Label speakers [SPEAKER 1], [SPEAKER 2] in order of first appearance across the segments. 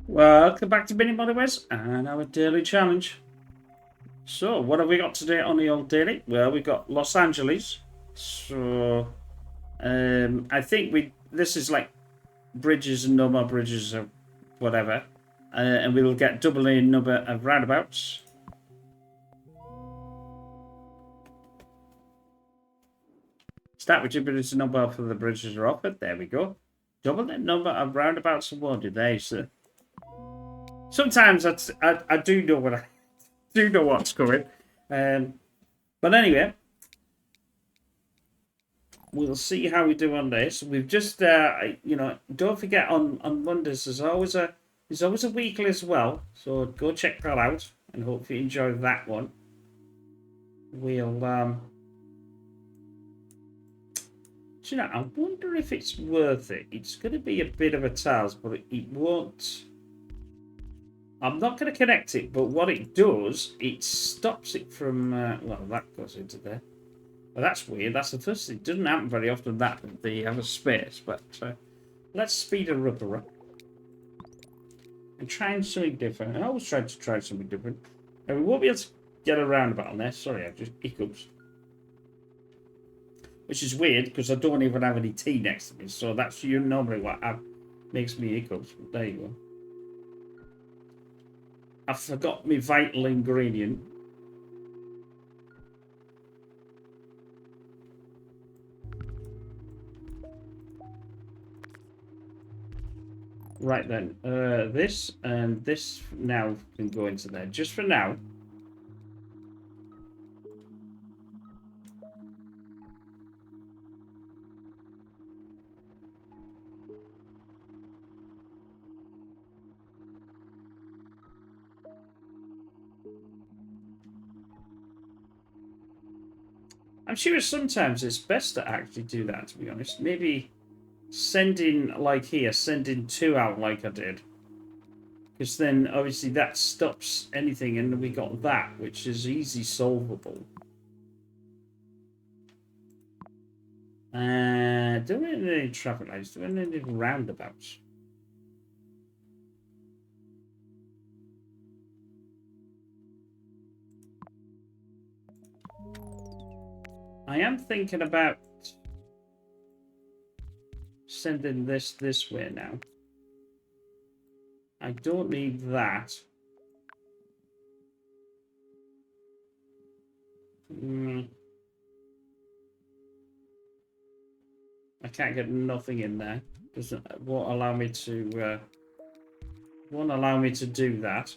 [SPEAKER 1] Welcome back to Mini Motorways and our daily challenge. So, what have we got today on the old daily? Well, we got Los Angeles. So, I think this is like bridges and no more bridges or whatever. And we will get double a number of roundabouts. Start with the number for the bridges are offered. There we go. Double the number of roundabouts awarded. There you see. Sometimes I do know what I do know what's coming. But anyway, we'll see how we do on this. We've just, don't forget on Mondays there's always a weekly as well. So go check that out and hope you enjoy that one. We'll, do you know, I wonder if it's worth it. It's going to be a bit of a task, but it won't. I'm not going to connect it, but what it does, it stops it from, well, that goes into there. Well, that's weird. That's the first thing. It doesn't happen very often that they have a space, but let's speed her up a bit. And try something different. I always try to try something different. And we won't be able to get a roundabout on there. Sorry, I've just hiccups. Which is weird because I don't even have any tea next to me. So that's normally what makes me hiccups. But there you go. I forgot my vital ingredient. Right then, this and this now can go into there. Just for now. I'm sure sometimes it's best to actually do that, to be honest. Maybe sending, like here, sending two out like I did. Because then, obviously, that stops anything, and we got that, which is easy solvable. Do we need any traffic lights? Do we need any roundabouts? I am thinking about sending this way now. I don't need that. I can't get nothing in there. Won't allow me to do that.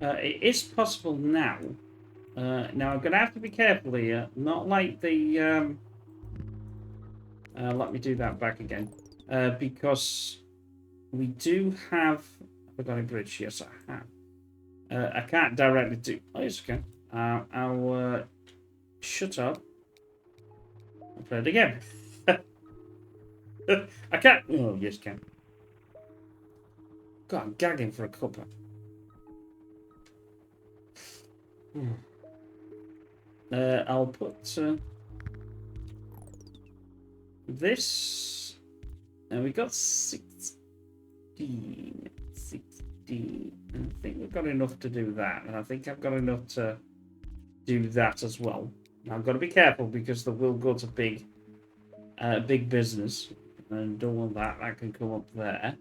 [SPEAKER 1] It is possible now. Now I'm going to have to be careful here. Not like the... let me do that back again. Because we do have... Have I got a bridge? Yes, I have. I can't directly do... Oh, yes, I can. I'll shut up. I'll play it again. I can't... Oh, yes, I can. God, I'm gagging for a cuppa. I'll put this, and we got 16. I think we've got enough to do that, and I think I've got enough to do that as well. Now I've got to be careful because they will go to big business, and don't want that. That can come up there.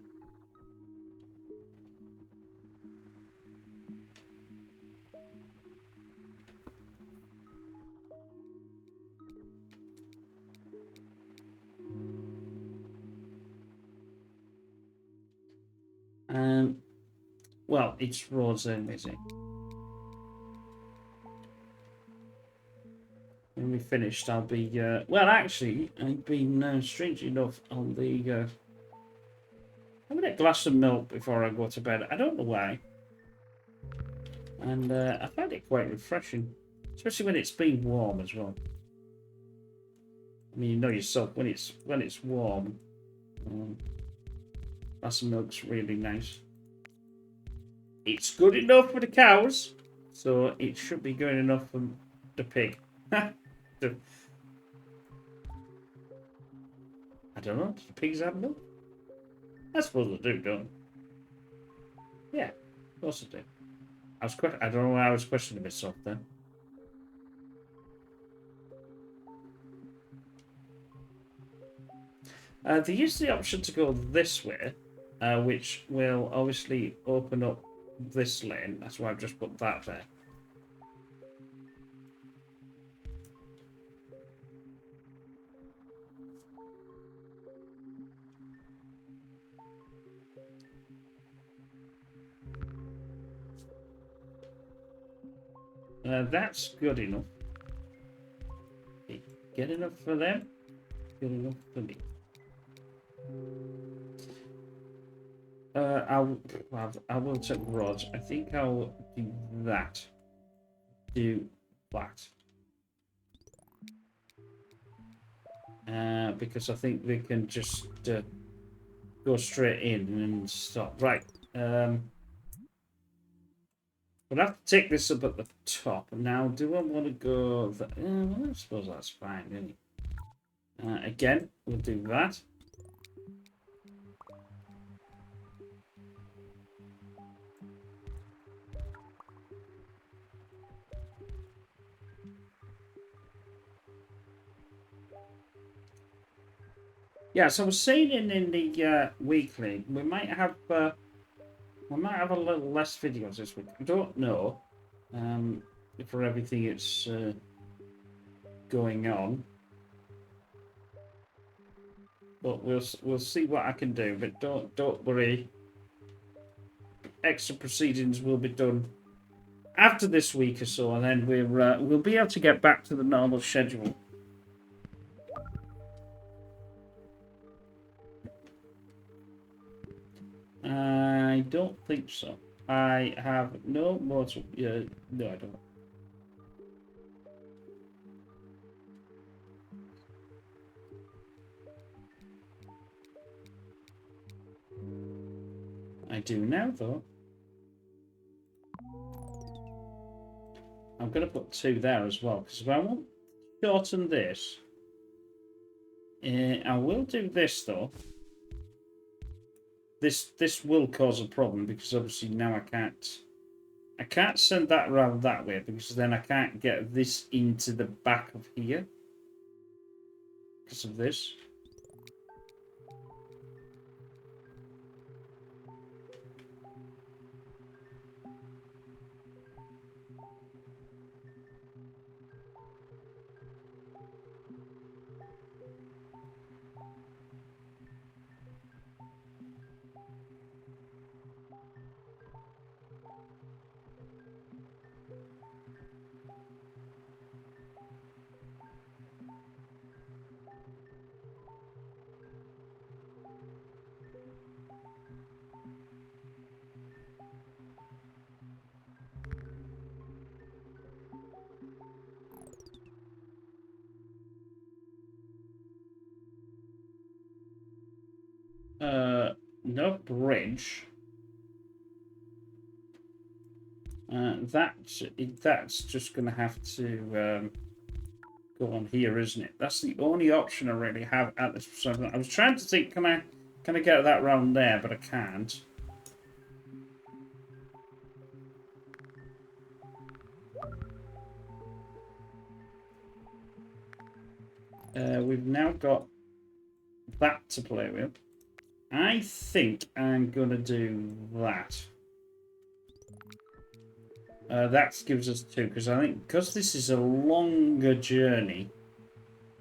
[SPEAKER 1] Well, it's roads only, is it? When we finished, I'll be... well, actually, I've been, strangely enough, on the... having a glass of milk before I go to bed. I don't know why. And I find it quite refreshing. Especially when it's been warm as well. I mean, you know yourself when it's warm. Glass of milk's really nice. It's good enough for the cows, so it should be good enough for the pig. I don't know. Do the pigs have milk? I suppose they do, don't they? Yeah, of course they do. I don't know why I was questioning myself then. There is the option to go this way, which will obviously open up this lane. That's why I've just put that there. That's good enough. Good enough for them. Good enough for me. I will take rods. I think I'll do that. Do that. Because I think they can just go straight in and stop. Right. We'll have to take this up at the top. Now, do I want to go... well, I suppose that's fine, really. Again, we'll do that. Yeah, so I was saying in the weekly, we might have a little less videos this week. I don't know for everything it's going on, but we'll see what I can do. But don't worry, extra proceedings will be done after this week or so, and then we'll be able to get back to the normal schedule. I don't think so. I have no motor. No, I don't. I do now, though. I'm going to put 2 there as well, because if I want to shorten this, I will do this, though. This will cause a problem, because obviously now I can't send that around that way, because then I can't get this into the back of here, because of this. No bridge. That's just going to have to go on here, isn't it? That's the only option I really have at this point. I was trying to think, can I get that round there, but I can't. We've now got that to play with. I think I'm going to do that. That gives us 2, because I think because this is a longer journey,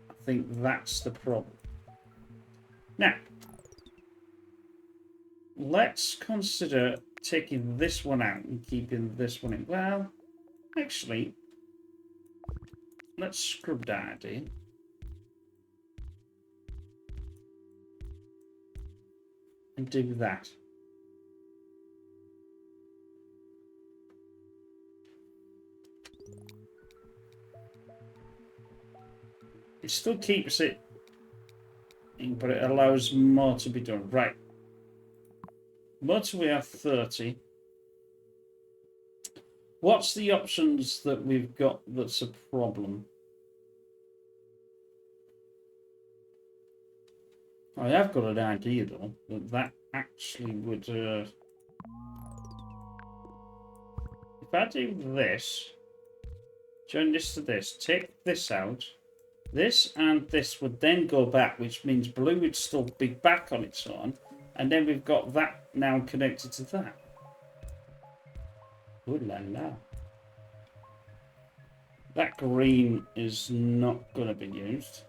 [SPEAKER 1] I think that's the problem. Now, let's consider taking this one out and keeping this one in. Well, actually, let's scrub that in. And do that. It still keeps it but it allows more to be done. Right. Motorway are 30. What's the options that we've got that's a problem? I have got an idea, though, that actually would... if I do this, join this to this, take this out, this and this would then go back, which means blue would still be back on its own, and then we've got that now connected to that. Ooh la la. That green is not going to be used.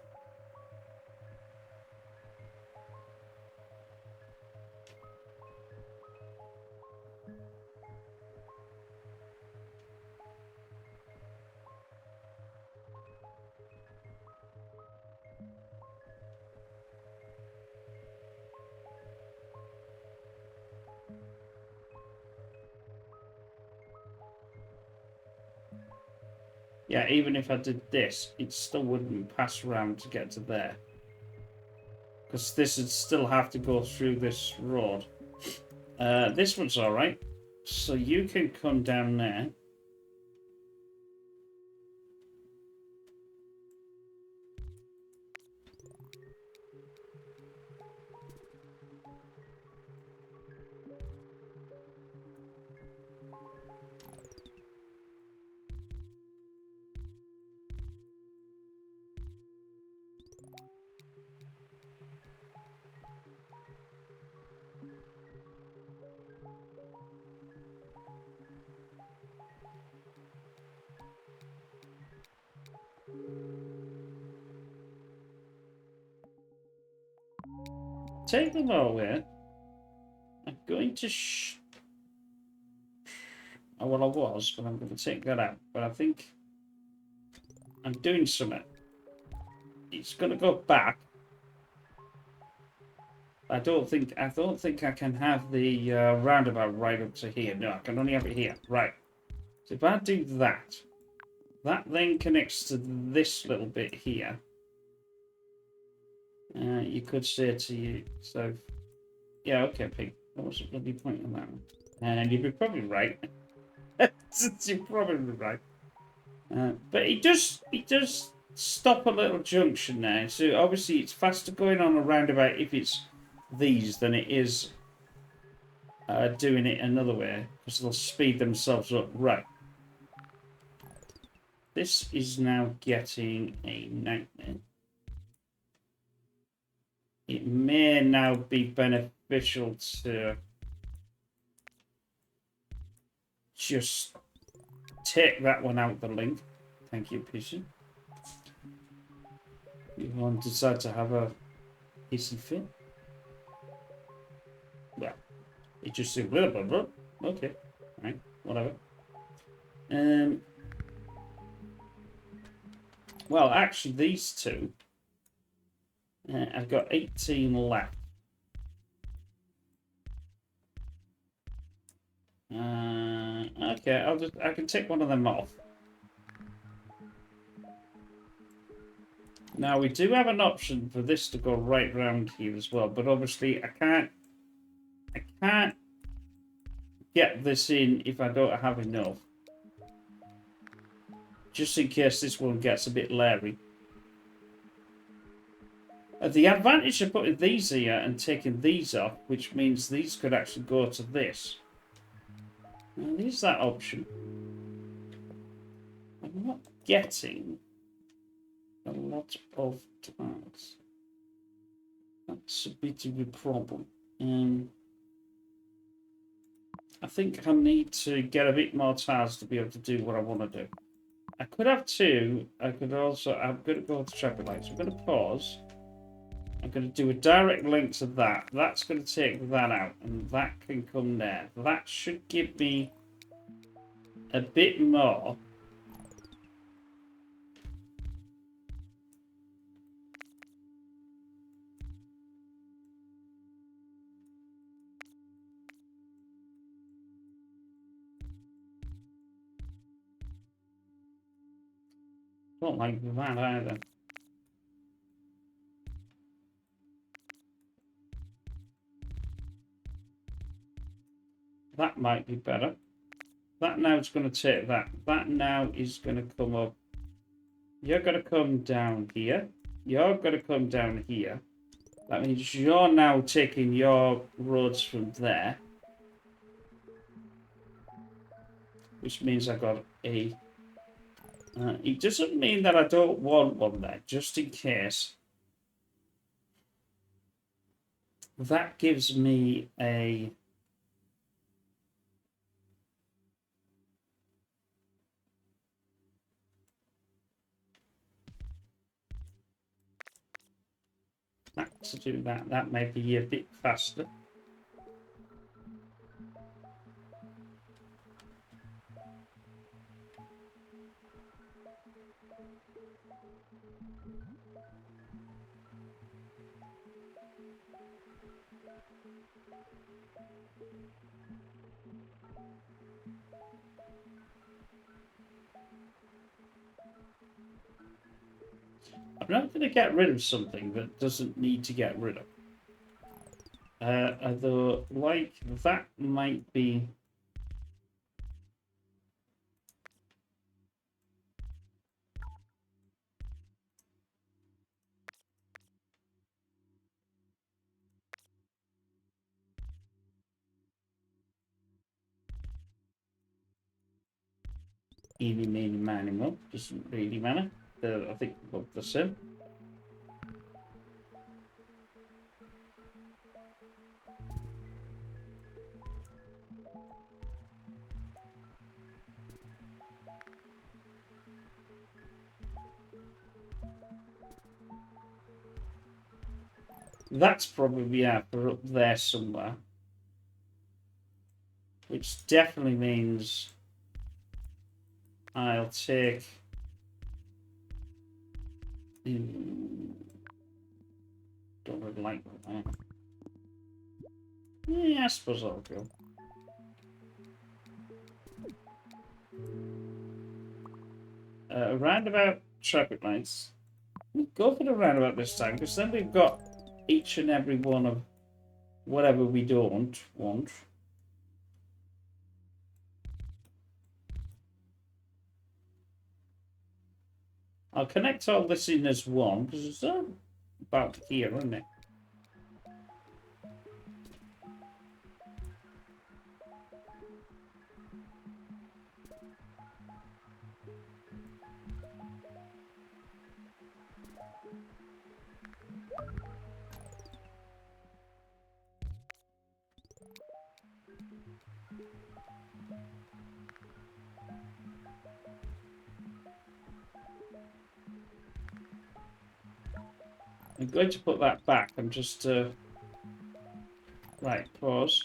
[SPEAKER 1] Yeah, even if I did this, it still wouldn't pass around to get to there. Because this would still have to go through this road. This one's alright. So you can come down there. Take them away. I'm going to oh, well, I was, but I'm going to take that out. But I think I'm doing something. It's going to go back. I don't think I can have the roundabout right up to here. No, I can only have it here. Right. So if I do that, that then connects to this little bit here. You could say to you, so yeah, okay, Pig. What was the bloody point on that one? And you'd be probably right. You're probably right. But it does stop a little junction there. So obviously it's faster going on a roundabout if it's these than it is doing it another way, because they'll speed themselves up. Right. This is now getting a nightmare. It may now be beneficial to just take that one out of the link. Thank you, Pigeon. You want to decide to have a easy fit? Well, it just said blah blah blah. Okay, right, whatever. Well, actually, these two. I've got 18 left. Okay, I can take one of them off. Now we do have an option for this to go right round here as well, but obviously I can't get this in if I don't have enough. Just in case this one gets a bit leery. The advantage of putting these here and taking these off, which means these could actually go to this. Now, there's that option. I'm not getting a lot of tiles. That's a bit of a problem. I think I need to get a bit more tiles to be able to do what I want to do. I could have two. I'm going to go to traffic lights. I'm going to pause. I'm going to do a direct link to that. That's going to take that out, and that can come there. That should give me a bit more. Don't like that either. That might be better. That now is going to take that. That now is going to come up. You're going to come down here. You're going to come down here. That means you're now taking your roads from there. Which means I got a... it doesn't mean that I don't want one there, just in case. That gives me a... to do that. That may be a bit faster. I'm not going to get rid of something that doesn't need to get rid of. Although, like, that might be... Eeny, meeny, miny, mo. Doesn't really matter. I think both the same. That's probably for up there somewhere. Which definitely means I'll take... Don't really like that. Yeah, I suppose I'll go. Roundabout traffic lights. We go for the roundabout this time, because then we've got each and every one of whatever we don't want. I'll connect all this in as one, because it's about here, isn't it? I'm going to put that back. I'm just... Right, pause.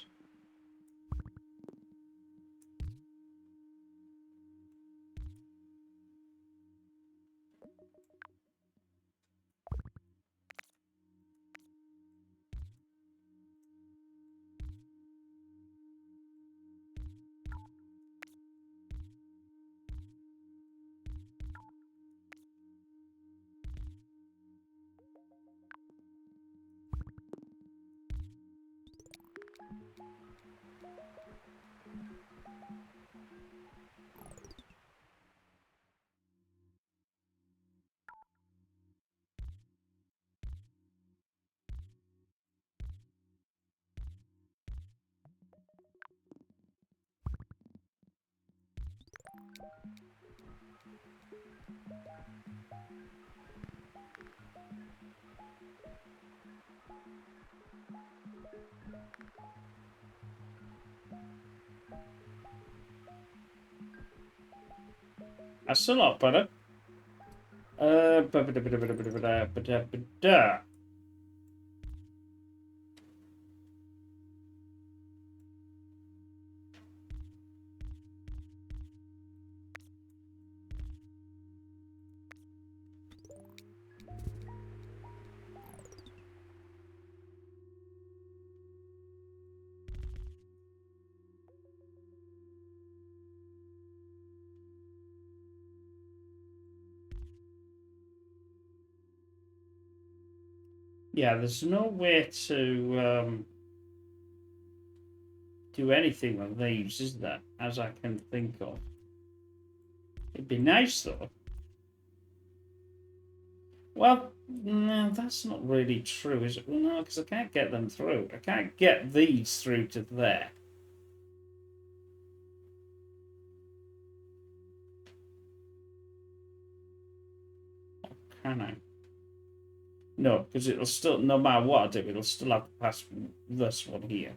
[SPEAKER 1] That's a lot better. Yeah, there's no way to... do anything with these, is there? As I can think of. It'd be nice though. Well, no, that's not really true, is it? Well, no, because I can't get them through. I can't get these through to there. Or can I? No, because it'll still, no matter what I do, it'll still have to pass this one here.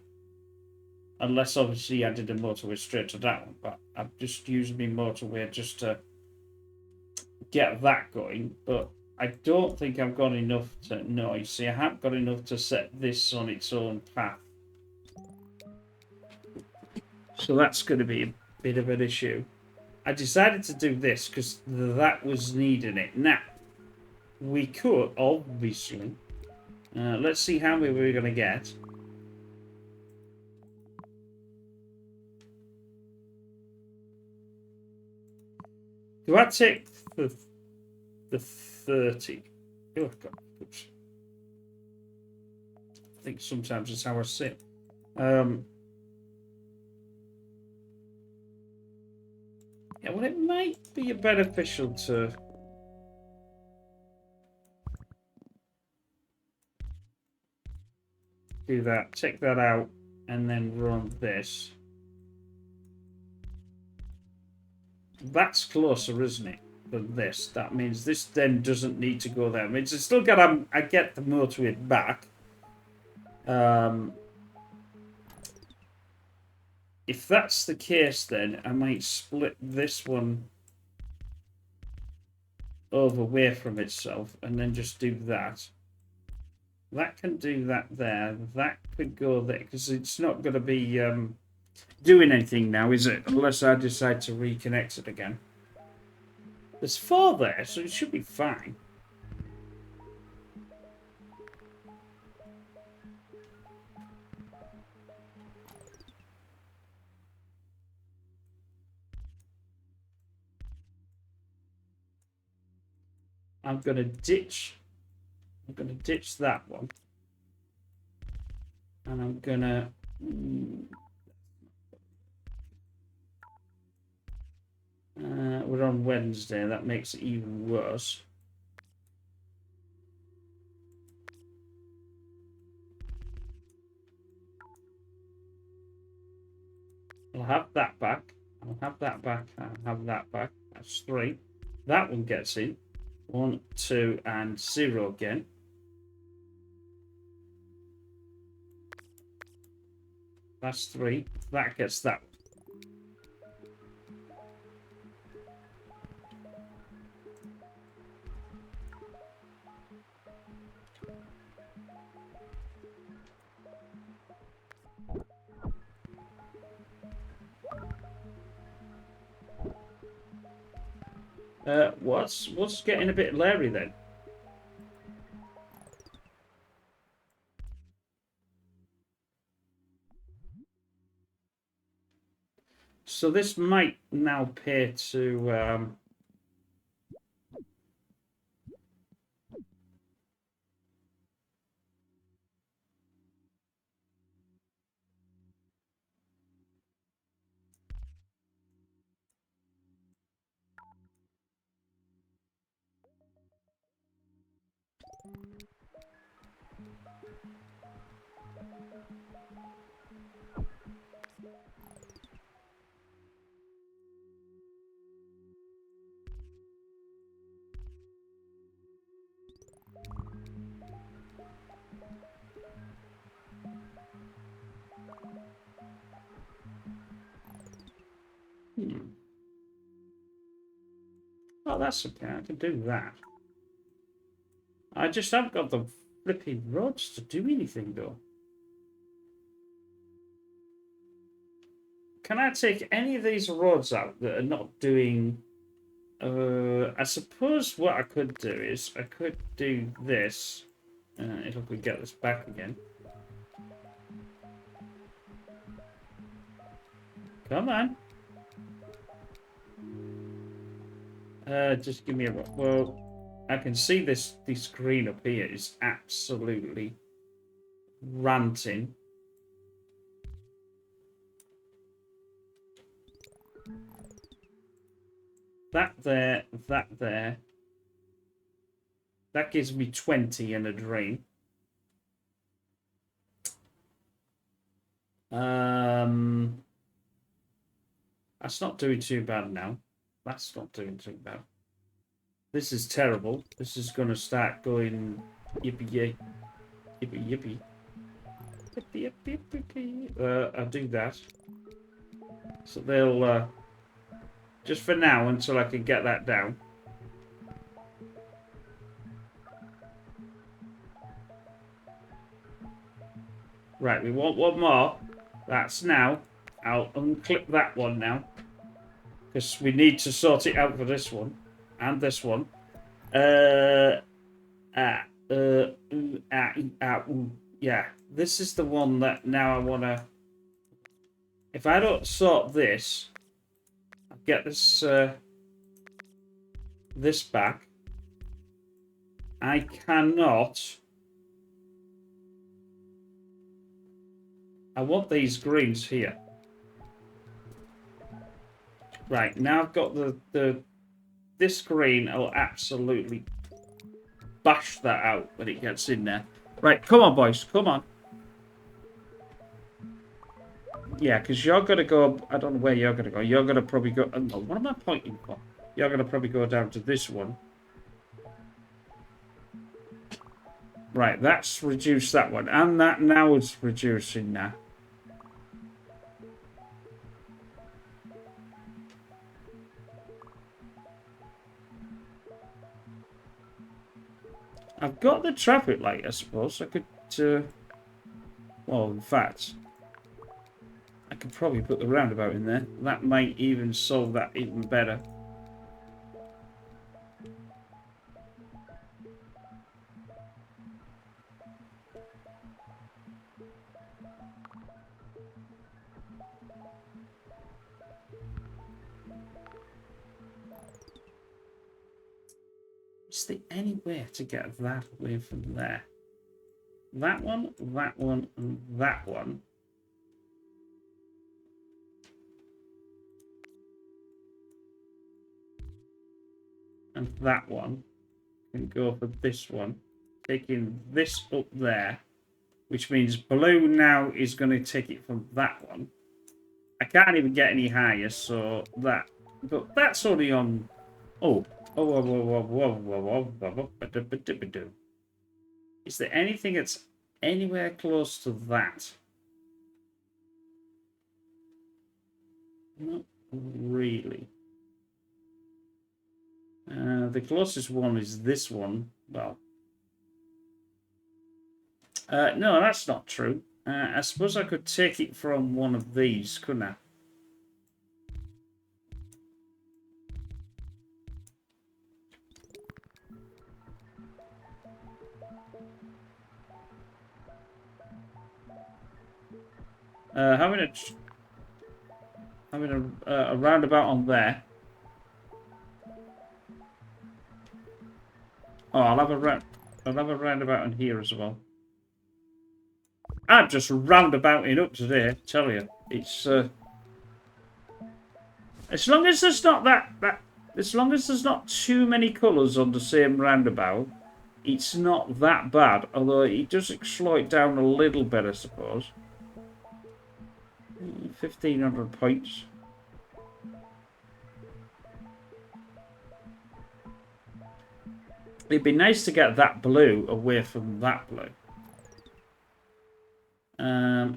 [SPEAKER 1] Unless, obviously, I did a motorway straight to that one. But I've just used my motorway just to get that going. But I don't think I've got enough to... No, you see, I haven't got enough to set this on its own path. So that's going to be a bit of an issue. I decided to do this because that was needing it. Now, we could, obviously... let's see how many we're going to get. Do I take the 30? Oh, God. Oops. I think sometimes it's how I sit. Yeah, well, it might be beneficial to... do that, take that out, and then run this. That's closer, isn't it, than this? That means this then doesn't need to go there. I mean, it's still got I get the motorway back. If that's the case, then I might split this one over away from itself and then just do that. That can do that there. That could go there because it's not going to be doing anything now, is it? Unless I decide to reconnect it again. There's 4 there, so it should be fine. I'm going to ditch that one. And I'm going to... we're on Wednesday. That makes it even worse. I'll have that back. I'll have that back. I'll have that back. That's 3. That one gets in. 1, 2, and 0 again. That's 3. That gets that one. What's getting a bit leery then? So this might now pay to Oh, that's okay. I can do that. I just haven't got the flipping rods to do anything, though. Can I take any of these rods out that are not doing... I suppose what I could do is I could do this. If I could get this back again. Come on. Just give me a... Well, I can see this screen up here is absolutely ranting. That there, that there. That gives me 20 and a drain. That's not doing too bad now. That's not doing too bad. This is terrible. This is going to start going yippee yay. Yippee yippee. Yippee yippee yippee. I'll do that. So they'll, just for now, until I can get that down. Right, we want one more. That's now. I'll unclip that one now. Because we need to sort it out for this one. And this one. Yeah, this is the one that now I want to... If I don't sort this, I'll get this this back. I cannot... I want these greens here. Right, now I've got this green. I'll absolutely bash that out when it gets in there. Right, come on, boys, come on. Yeah, because you're going to go... I don't know where you're going to go. You're going to probably go... what am I pointing for? You're going to probably go down to this one. Right, that's reduced that one. And that now is reducing now. I've got the traffic light, I suppose. I could... well, in fact... I could probably put the roundabout in there. That might even solve that even better. Is there any way to get that away from there? That one, and that one. And that one can go for this one. Taking this up there, which means blue now is going to take it from that one. I can't even get any higher, so that... But that's only on... Is there anything that's anywhere close to that? Not really. The closest one is this one. Well, no, that's not true. I suppose I could take it from one of these, couldn't I? Having a roundabout on there. Oh, I'll have a roundabout on here as well. I'm just roundabouting up today, I tell you. It's as long as there's not as long as there's not too many colours on the same roundabout, it's not that bad. Although it does slow it down a little bit, I suppose. 1,500 points. It'd be nice to get that blue away from that blue.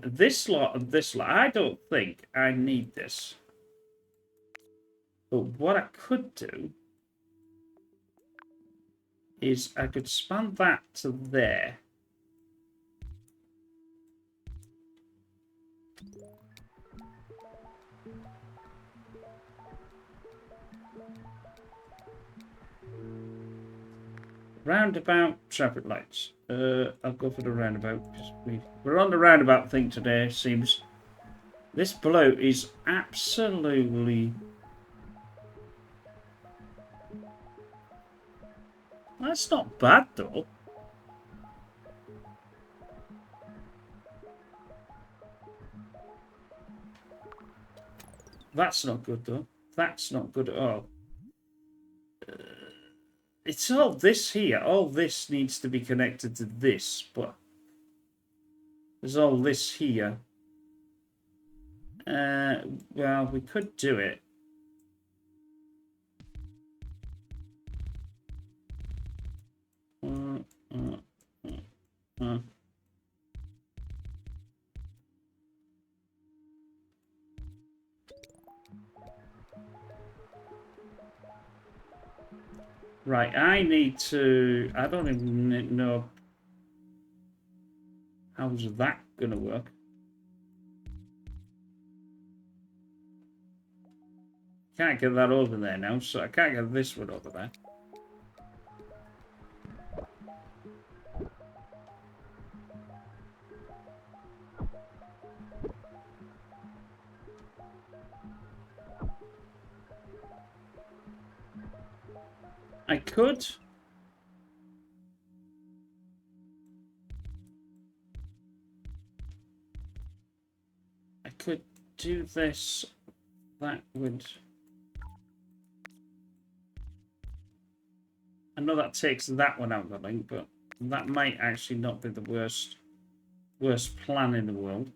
[SPEAKER 1] This lot and this lot. I don't think I need this. But what I could do is I could span that to there. Roundabout traffic lights. I'll go for the roundabout because we're on the roundabout thing today. Seems this blue is absolutely. That's not bad though. That's not good though. That's not good at all. It's all this here. All this needs to be connected to this, but there's all this here. Well, we could do it. Right, I need to... I don't even know... How's that going to work? Can't get that over there now, so I can't get this one over there. I could... I could do this... That would... I know that takes that one out of the link, but that might actually not be the worst plan in the world.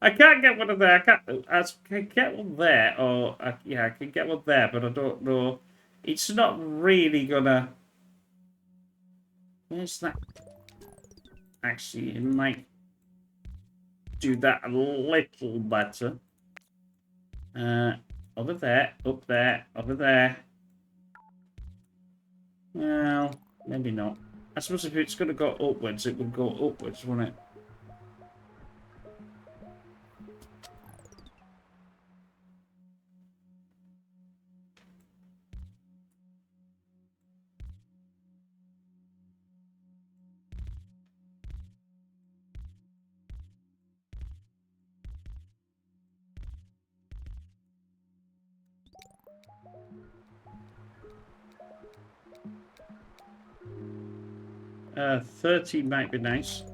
[SPEAKER 1] I can't get one of there. I can get one there, or yeah, I can get one there, but I don't know. It's not really gonna. Where's that? Actually, it might do that a little better. Over there, up there, over there. Well, maybe not. I suppose if it's gonna go upwards, it would go upwards, wouldn't it? Uh, 30 might be nice.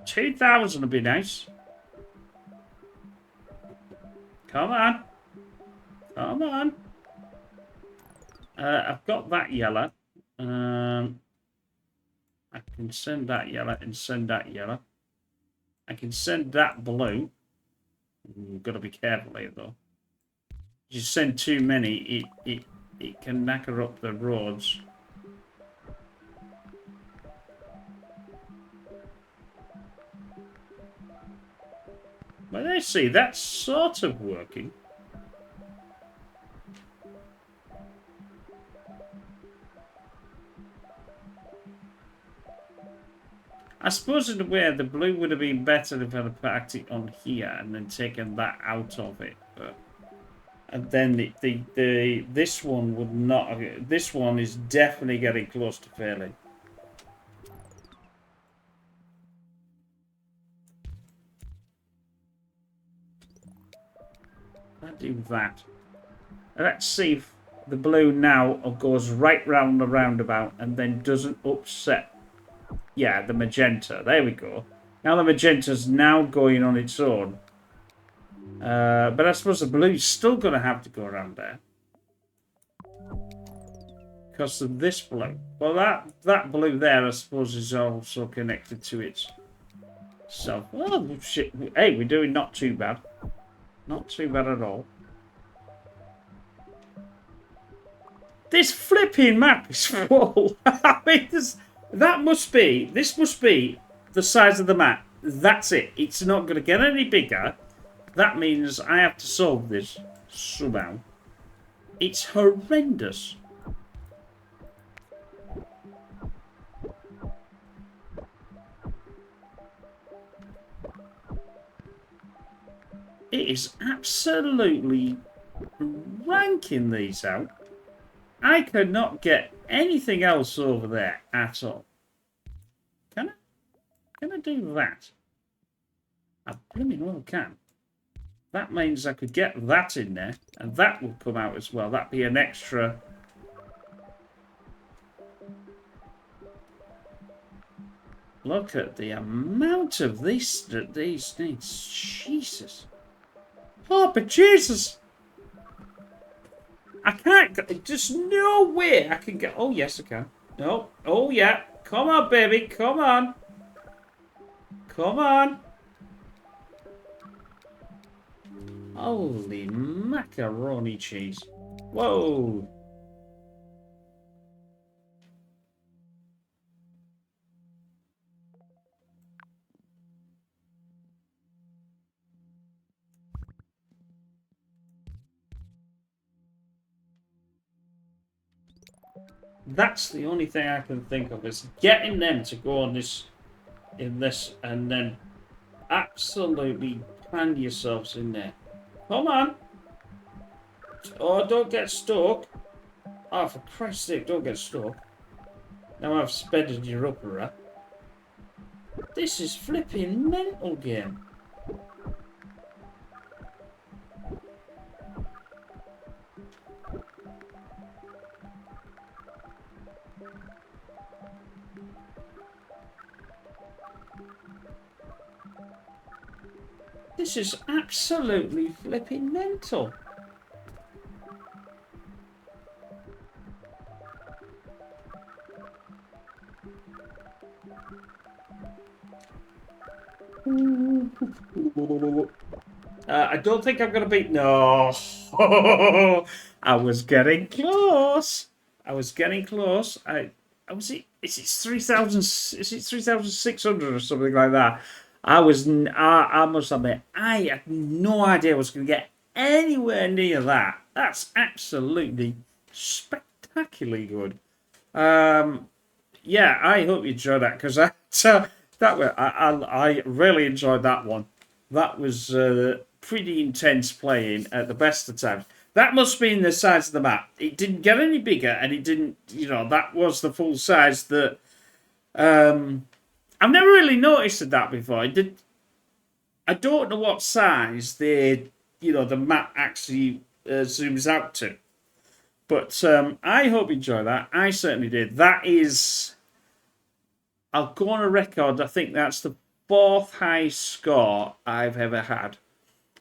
[SPEAKER 1] $2,000 would be nice. Come on. Come on. I've got that yellow. I can send that yellow and send that yellow. I can send that blue. You've got to be careful here, though. If you send too many, it can knacker up the roads. Well, I see, that's sort of working. I suppose in a way the blue would have been better if I had packed it on here and then taken that out of it. But, and then this one would not. This one is definitely getting close to failing. I'll do that. Let's see if the blue now goes right round the roundabout and then doesn't upset. Yeah, the magenta. There we go. Now the magenta's now going on its own. But I suppose the blue's still going to have to go around there. Because of this blue. Well, that blue there, I suppose, is also connected to itself. Oh, shit. Hey, we're doing not too bad. Not too bad at all. This flipping map is full. I mean, this must be the size of the map. That's it. It's not going to get any bigger. That means I have to solve this somehow. It's horrendous. It is absolutely blanking these out. I could not get anything else over there at all. Can I? Can I do that? I blooming well can. That means I could get that in there, and that will come out as well. That'd be an extra. Look at the amount of this that these needs. Jesus. Oh, but Jesus. I can't. Just no way I can get. Oh, yes, I can. No. Oh, yeah. Come on, baby. Come on. Come on. Holy macaroni cheese. Whoa. That's the only thing I can think of is getting them to go on this, in this, and then absolutely plan yourselves in there. Come on. Oh, don't get stuck. Oh, for Christ's sake, don't get stuck. Now I've spedded your upper. This is flipping mental game. This is absolutely flipping mental. I don't think I'm going to beat... No. I was getting close. I was getting close. I was it. Is it 3,000? Is it 3,600 or something like that? I must admit, I had no idea I was going to get anywhere near that. That's absolutely spectacularly good. Yeah, I hope you enjoyed that because I really enjoyed that one. That was pretty intense playing at the best of times. That must be in the size of the map. It didn't get any bigger, and it didn't. That was the full size that. I've never really noticed that before. I don't know what size the map actually zooms out to. But I hope you enjoy that. I certainly did. That is, I'll go on a record. I think that's the 4th highest score I've ever had.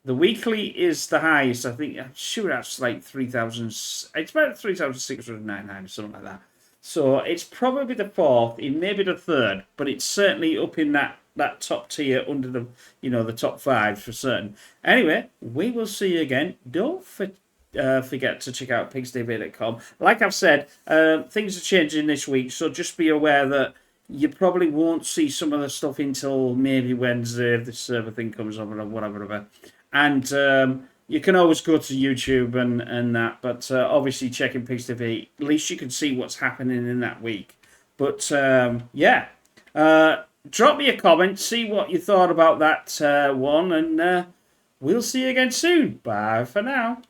[SPEAKER 1] The weekly is the highest. I'm sure that's like 3,000. It's about 3,699 or something like that. So it's probably the 4th. It may be the 3rd, but it's certainly up in that top tier under the the top 5 for certain. Anyway, we will see you again. Don't forget to check out pigstv.com. Like I've said, things are changing this week, so just be aware that you probably won't see some of the stuff until maybe Wednesday if the server thing comes up or whatever. And you can always go to YouTube and that, but obviously checking Pigs TV, at least you can see what's happening in that week. But yeah, drop me a comment, see what you thought about that one, and we'll see you again soon. Bye for now.